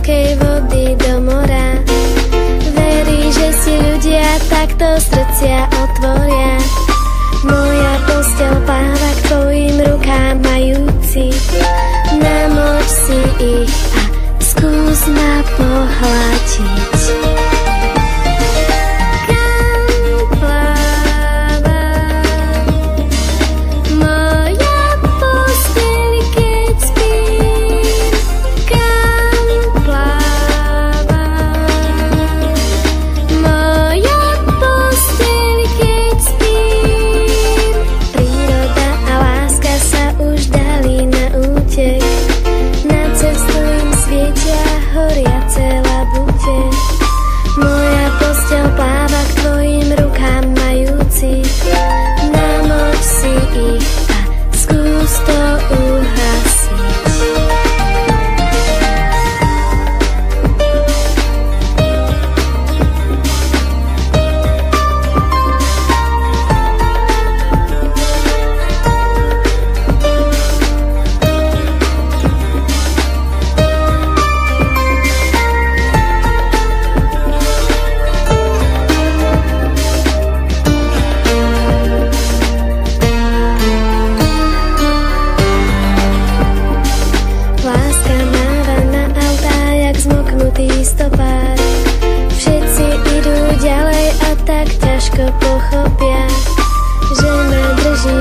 sladkej vody do mora. Verí, že si ľudia takto srdcia otvoria. Moja posteľ páva k tvojim rukám majúci. Namoč si ich a skús ma pohľadiť.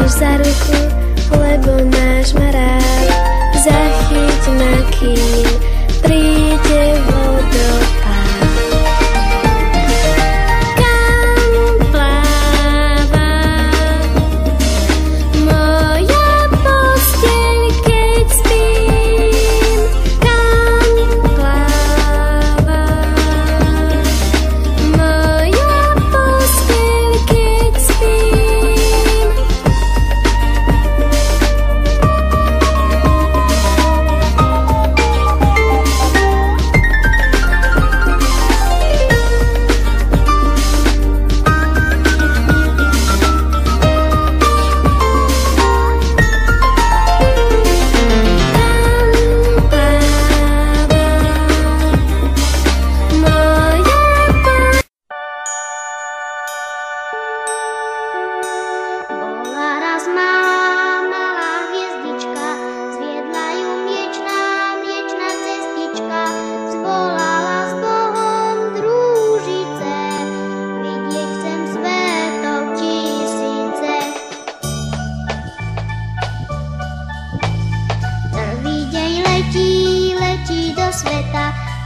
Za ruku, lebo máš ma rád. Zachyť ma, kým príde vodopád. Kam pláva moja posteľ, keď spím? Kam pláva moja posteľ, keď spím?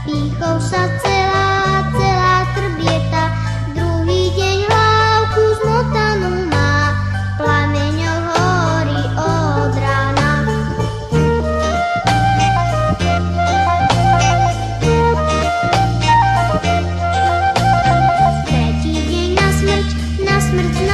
Pýchou sa celá trbieta, druhý deň hlávku zmotanú má, plameňou horí od rána. Tretí deň na smrť